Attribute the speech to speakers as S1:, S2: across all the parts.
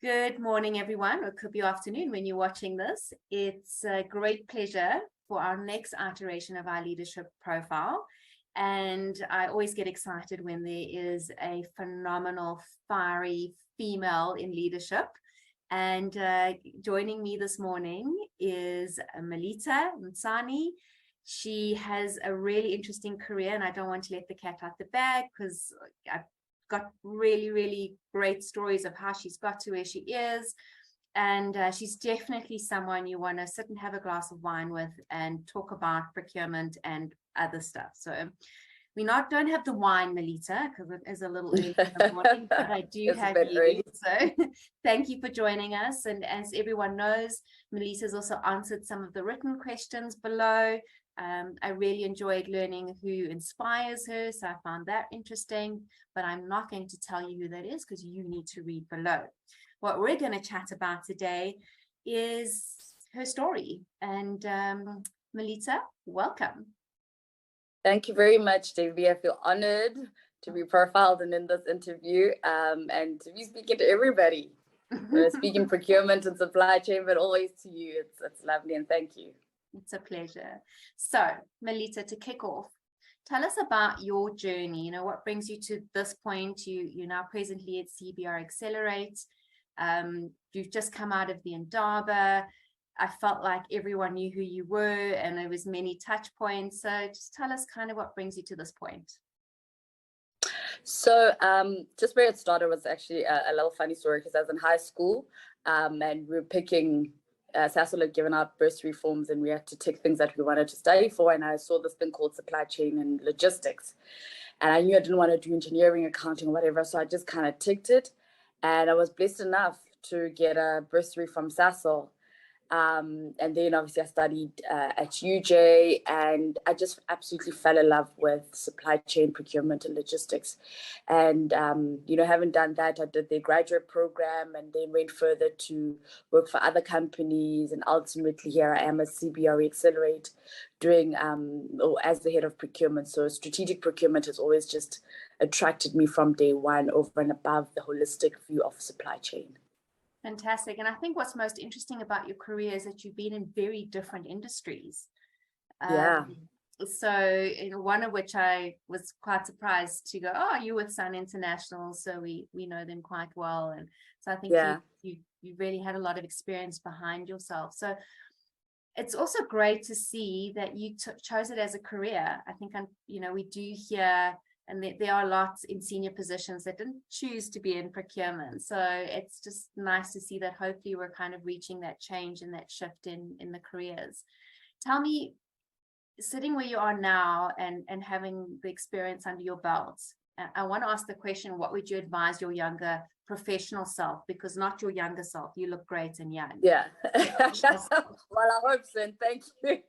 S1: Good morning, everyone, or it could be afternoon when you're watching this. It's a great pleasure for our next iteration of our leadership profile. And I always get excited when there is a phenomenal, fiery female in leadership. And joining me this morning is Melita Ntsane. She has a really interesting career, and I don't want to let the cat out the bag because I've got really great stories of how she's got to where she is. And she's definitely someone you want to sit and have a glass of wine with and talk about procurement and other stuff. So we don't have the wine, Melita, because it is a little early in the morning, but I do have you. Early. So thank you for joining us. And as everyone knows, Melita's also answered some of the written questions below. I really enjoyed learning who inspires her, so I found that interesting, but I'm not going to tell you who that is because you need to read below. What we're going to chat about today is her story. And Melita, welcome.
S2: Thank you very much, Debbie. I feel honored to be profiled and in this interview and to be speaking to everybody. Speaking procurement and supply chain, but always to you. It's lovely, and thank you.
S1: It's a pleasure. So, Melita, to kick off, tell us about your journey. What brings you to this point? You're now presently at CBR Accelerate. You've just come out of the Indaba. I felt like everyone knew who you were, and there was many touch points. So just tell us kind of what brings you to this point.
S2: So just where it started was actually a little funny story, because I was in high school and we were picking Sasol had given out bursary forms and we had to tick things that we wanted to study for, and I saw this thing called supply chain and logistics, and I knew I didn't want to do engineering, accounting, or whatever, so I just kind of ticked it, and I was blessed enough to get a bursary from Sasol. And then obviously I studied at UJ, and I just absolutely fell in love with supply chain, procurement, and logistics. And, having done that, I did the graduate program and then went further to work for other companies. And ultimately here I am at CBR Accelerate doing, as the head of procurement. So strategic procurement has always just attracted me from day one, over and above the holistic view of supply chain.
S1: Fantastic. And I think what's most interesting about your career is that you've been in very different industries. So, one of which I was quite surprised to go, oh, you're with Sun International, so we know them quite well. And so I think you really had a lot of experience behind yourself. So it's also great to see that you chose it as a career. I think, we do hear, and there are lots in senior positions that didn't choose to be in procurement. So it's just nice to see that hopefully we're kind of reaching that change and that shift in the careers. Tell me, sitting where you are now and having the experience under your belt, I want to ask the question, what would you advise your younger professional self? Because not your younger self, you look great and young.
S2: Yeah. Well, I hope so, and thank you.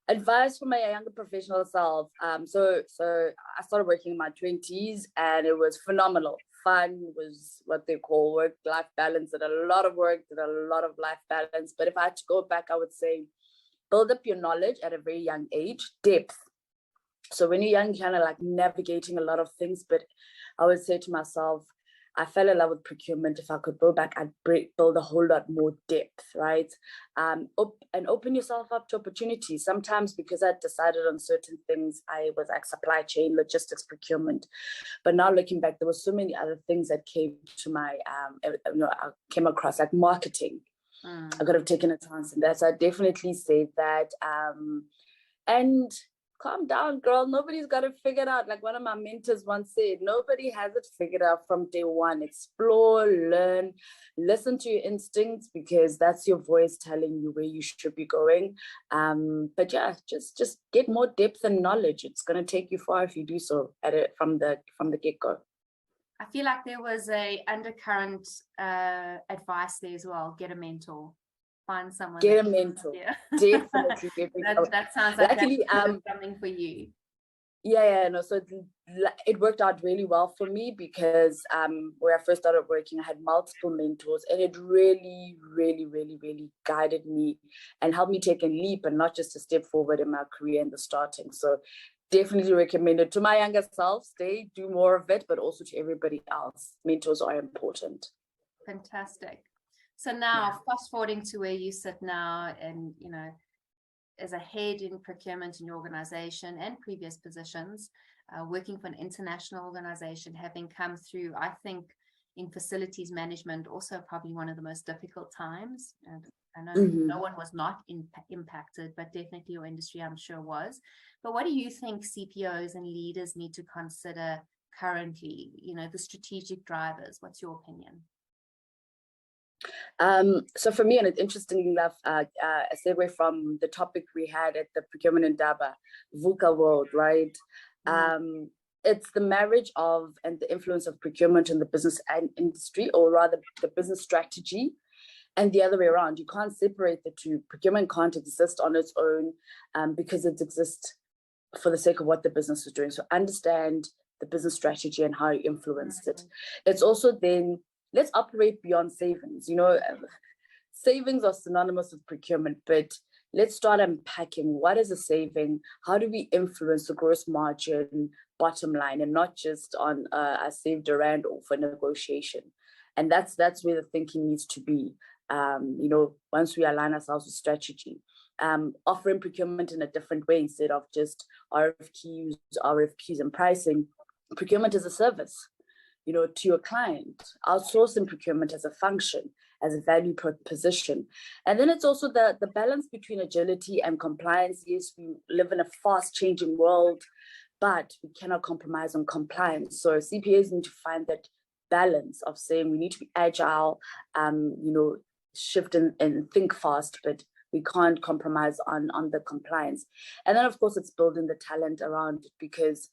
S2: Advice for my younger professional self. So I started working in my 20s, and it was phenomenal. Fun, was what they call work-life balance. Did a lot of work, did a lot of life balance. But if I had to go back, I would say build up your knowledge at a very young age, depth. So when you're young, you're kind of like navigating a lot of things. But I would say to myself, I fell in love with procurement. If I could go back, I'd build a whole lot more depth, right? And open yourself up to opportunities. Sometimes because I decided on certain things, I was like supply chain, logistics, procurement. But now looking back, there were so many other things that came to my, I came across, like marketing. I could have taken a chance in that. So I definitely say that. And calm down, girl. Nobody's got it figured out. Like one of my mentors once said, nobody has it figured out from day one. Explore, learn, listen to your instincts, because that's your voice telling you where you should be going. But yeah, just get more depth and knowledge. It's going to take you far if you do so from the get-go.
S1: I feel like there was a undercurrent advice there as well. Get a mentor. Find someone.
S2: Get a mentor. Yeah. Definitely.
S1: that sounds like actually, something for you.
S2: No. So it worked out really well for me, because where I first started working, I had multiple mentors, and it really guided me and helped me take a leap and not just a step forward in my career in the starting. So definitely recommend it to my younger self. Stay, do more of it, but also to everybody else. Mentors are important.
S1: Fantastic. So now, fast forwarding to where you sit now, and as a head in procurement in your organization and previous positions, working for an international organization, having come through, I think, in facilities management, also probably one of the most difficult times. And I know no one was not impacted, but definitely your industry, I'm sure, was. But what do you think CPOs and leaders need to consider currently, the strategic drivers? What's your opinion?
S2: So for me, and it's interestingly enough, a segue from the topic we had at the Procurement in Daba, VUCA world, right? It's the marriage of and the influence of procurement in the business and industry, or rather the business strategy, and the other way around. You can't separate the two. Procurement can't exist on its own because it exists for the sake of what the business is doing. So understand the business strategy and how you influenced it. It's also then, let's operate beyond savings. Savings are synonymous with procurement, but let's start unpacking what is a saving, how do we influence the gross margin, bottom line, and not just on a saved a rand or for negotiation. And that's where the thinking needs to be. Once we align ourselves with strategy, offering procurement in a different way instead of just RFQs and pricing. Procurement as a service, to your client, outsourcing procurement as a function, as a value proposition. And then it's also the balance between agility and compliance. Yes, we live in a fast changing world, but we cannot compromise on compliance. So CPAs need to find that balance of saying we need to be agile, shift and think fast, but we can't compromise on the compliance. And then of course it's building the talent around it, because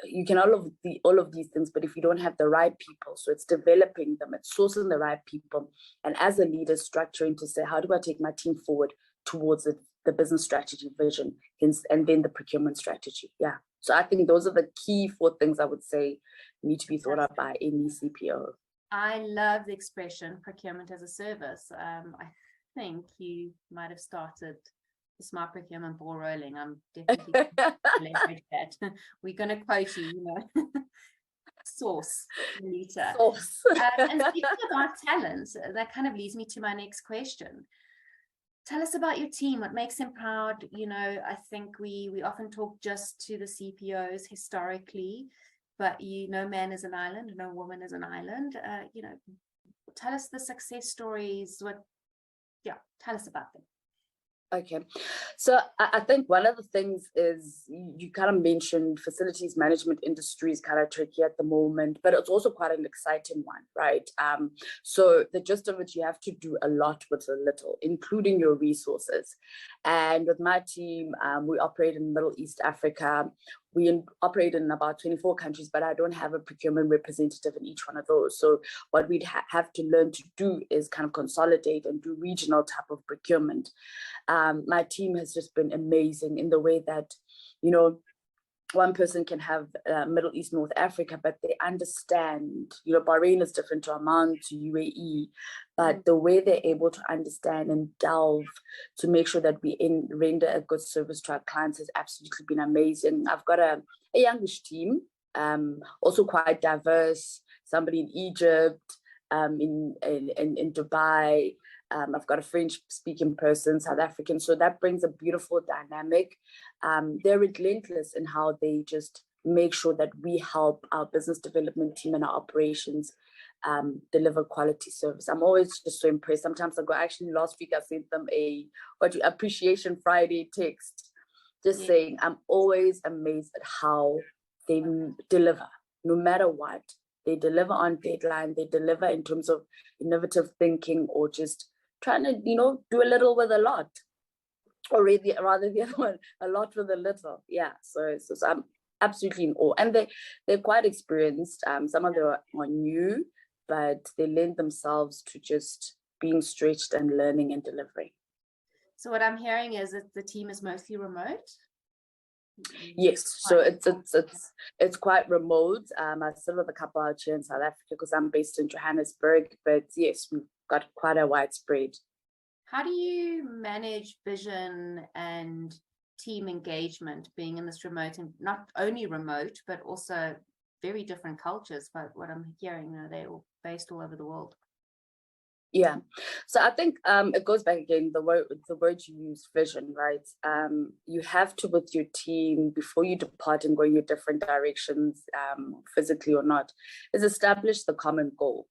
S2: you can all of these things, but if you don't have the right people, so it's developing them, it's sourcing the right people, and as a leader, structuring to say, how do I take my team forward towards the business strategy vision, and then the procurement strategy. Yeah. So I think those are the key 4 things I would say need to be thought of by any CPO.
S1: I love the expression procurement as a service. I think you might have started the smart procurement ball rolling. I'm definitely going to leverage that. We're going to quote you, source, Melita.
S2: Source.
S1: And speaking about talent, that kind of leads me to my next question. Tell us about your team. What makes them proud? I think we often talk just to the CPOs historically, but no man is an island, no woman is an island. Tell us the success stories. Tell us about them.
S2: Okay, so I think one of the things is you kind of mentioned facilities management industry is kind of tricky at the moment, but it's also quite an exciting one, right? So the gist of it, you have to do a lot with a little, including your resources. And with my team, we operate in Middle East Africa. We operate in about 24 countries, but I don't have a procurement representative in each one of those. So what we'd have to learn to do is kind of consolidate and do regional type of procurement. My team has just been amazing in the way that, one person can have Middle East, North Africa, but they understand, Bahrain is different to Oman, to UAE, but the way they're able to understand and delve to make sure that we render a good service to our clients has absolutely been amazing. I've got a youngish team, also quite diverse, somebody in Egypt, in Dubai. I've got a French-speaking person, South African, so that brings a beautiful dynamic. They're relentless in how they just make sure that we help our business development team and our operations deliver quality service. I'm always just so impressed. Sometimes actually last week I sent them a appreciation Friday text, just saying I'm always amazed at how they deliver, no matter what. They deliver on deadline, they deliver in terms of innovative thinking, or just trying to, do a little with a lot. Or rather the other one, a lot with a little. Yeah, so I'm absolutely in awe. And they're quite experienced. Some of them are new, but they lend themselves to just being stretched and learning and delivering.
S1: So what I'm hearing is that the team is mostly remote?
S2: Yes, so it's quite remote. I still have a couple out here in South Africa because I'm based in Johannesburg, but yes, we've got quite a widespread.
S1: How do you manage vision and team engagement being in this remote, and not only remote, but also very different cultures, but what I'm hearing, they're all based all over the world.
S2: Yeah, so I think it goes back again, the word you use, vision, right? You have to, with your team, before you depart and go in your different directions, physically or not, is establish the common goal.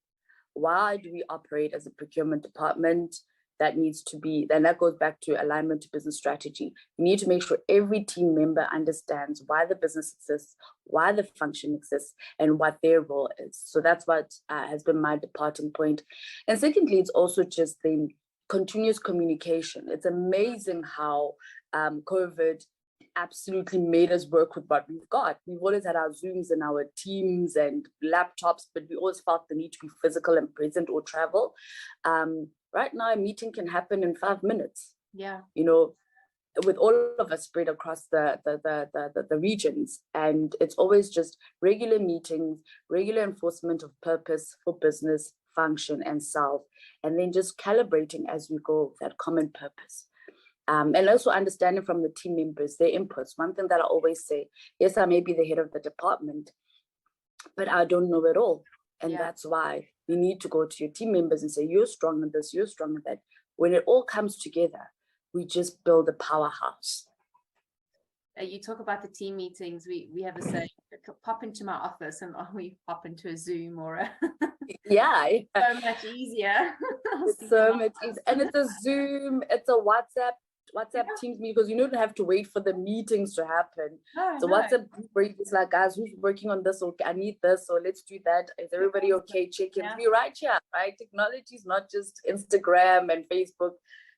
S2: Why do we operate as a procurement department? That needs to be, then that goes back to alignment to business strategy. You need to make sure every team member understands why the business exists, why the function exists, and what their role is. So that's what has been my departing point. And secondly, it's also just the continuous communication. It's amazing how COVID absolutely made us work with what we've got. We've always had our Zooms and our Teams and laptops, but we always felt the need to be physical and present or travel. Right now, a meeting can happen in 5 minutes.
S1: Yeah.
S2: With all of us spread across the regions, and it's always just regular meetings, regular enforcement of purpose for business, function, and self, and then just calibrating as we go that common purpose. And also understanding from the team members their inputs. One thing that I always say, yes, I may be the head of the department, but I don't know it all. And that's why you need to go to your team members and say, you're strong in this, you're strong in that. When it all comes together, we just build a powerhouse.
S1: You talk about the team meetings. We have a saying, pop into my office, and we pop into a Zoom or a
S2: yeah.
S1: So much easier.
S2: It's so much easier. And it's a Zoom, it's a WhatsApp Teams meeting, because you don't have to wait for the meetings to happen. So WhatsApp group where it's like, guys, who's working on this, or I need this, or let's do that. Is everybody okay? Check-ins. Be right here, right? Technology is not just Instagram and Facebook.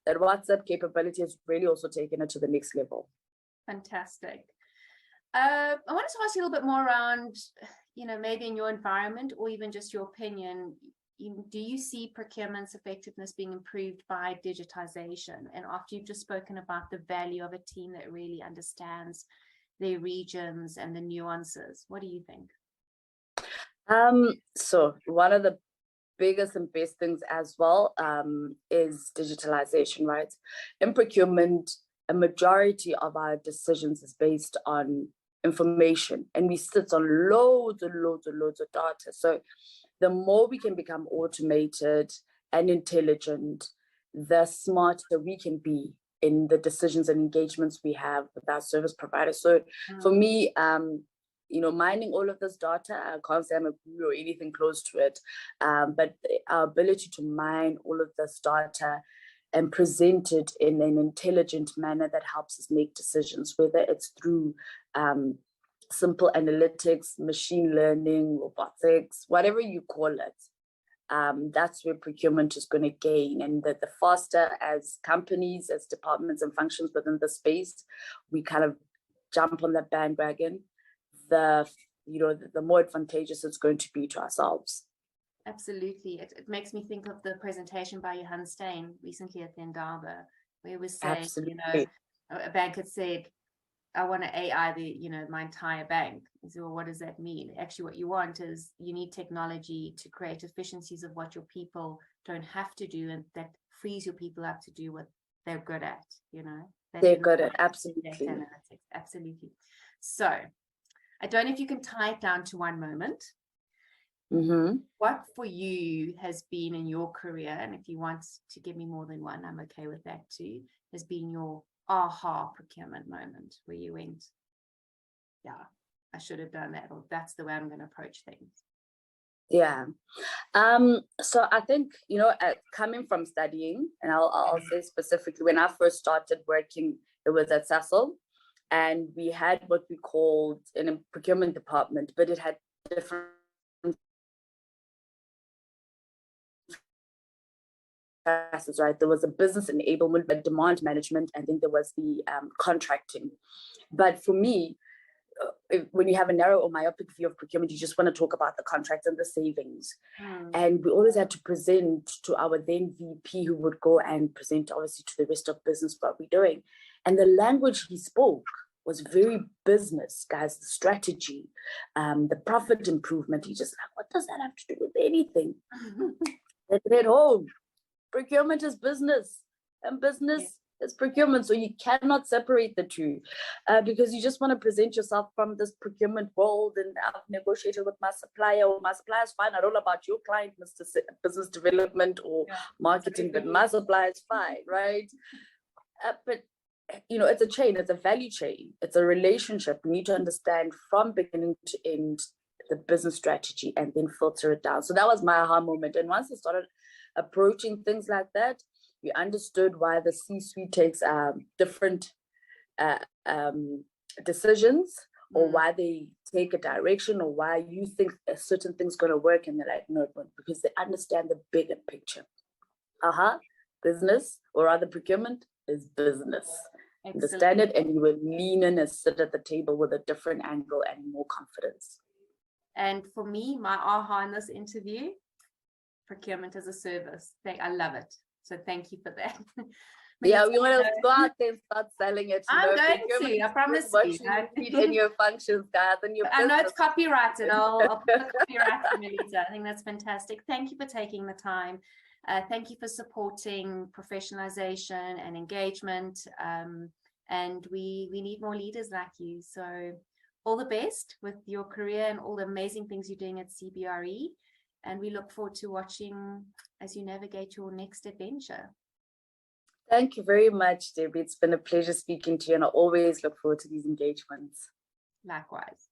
S2: That WhatsApp capability has really also taken it to the next level.
S1: Fantastic. I wanted to ask you a little bit more around, maybe in your environment, or even just your opinion, do you see procurement's effectiveness being improved by digitization? And after you've just spoken about the value of a team that really understands their regions and the nuances, what do you think?
S2: So one of the biggest and best things as well is digitalization, right? In procurement, a majority of our decisions is based on information, and we sit on loads and loads and loads of data. So the more we can become automated and intelligent, the smarter we can be in the decisions and engagements we have with our service providers. So for me, mining all of this data, I can't say I'm a guru or anything close to it, but our ability to mine all of this data and present it in an intelligent manner that helps us make decisions, whether it's through simple analytics, machine learning, robotics, whatever you call it, that's where procurement is going to gain. And the faster as companies, as departments and functions within the space, we kind of jump on that bandwagon, the more advantageous it's going to be to ourselves.
S1: Absolutely. It makes me think of the presentation by Melita Ntsane recently at the Endava, where it was saying, a bank had said, I want to AI my entire bank. So, well, what does that mean? Actually, what you want is you need technology to create efficiencies of what your people don't have to do, and that frees your people up to do what they're good at,
S2: They're good at, absolutely.
S1: Absolutely. So I don't know if you can tie it down to one moment.
S2: Mm-hmm.
S1: What for you has been in your career, and if you want to give me more than one, I'm okay with that too, has been your aha procurement moment where you went, I should have done that, or that's the way I'm going to approach things?
S2: Yeah. So I think, coming from studying, and I'll say specifically, when I first started working, it was at Sasol, and we had what we called in a procurement department, but it had different classes, right? There was a business enablement, but demand management, and then there was the contracting. But for me, when you have a narrow or myopic view of procurement, you just want to talk about the contracts and the savings. And we always had to present to our then VP, who would go and present obviously to the rest of business what we're doing. And the language he spoke was very business, guys, the strategy, the profit improvement. He just like, what does that have to do with anything? They said, oh, procurement is business, and business It's procurement, so you cannot separate the two, because you just want to present yourself from this procurement world. And I've negotiated with my supplier, or my supplier's fine. I don't know about your client, Mr. Business Development or marketing, but my supplier is fine, right? But you know, it's a chain, it's a value chain, it's a relationship. You need to understand from beginning to end the business strategy and then filter it down. So that was my aha moment. And once I started approaching things like that, you understood why the C-suite takes different decisions, or why they take a direction, or why you think a certain thing's going to work, and they're like, no, because they understand the bigger picture. Business, or rather procurement, is business. Excellent. Understand it, and you will lean in and sit at the table with a different angle and more confidence.
S1: And for me, my aha in this interview, procurement as a service. I love it. So thank you for that.
S2: Yeah, we want to go out there and start selling it.
S1: I'm going to, I promise you.
S2: In your functions, guys, and your
S1: I know it's copyrighted. I'll put the copyright to Melita. I think that's fantastic. Thank you for taking the time. Thank you for supporting professionalization and engagement. And we need more leaders like you. So all the best with your career and all the amazing things you're doing at CBRE. And we look forward to watching as you navigate your next adventure.
S2: Thank you very much, Debbie. It's been a pleasure speaking to you, and I always look forward to these engagements.
S1: Likewise.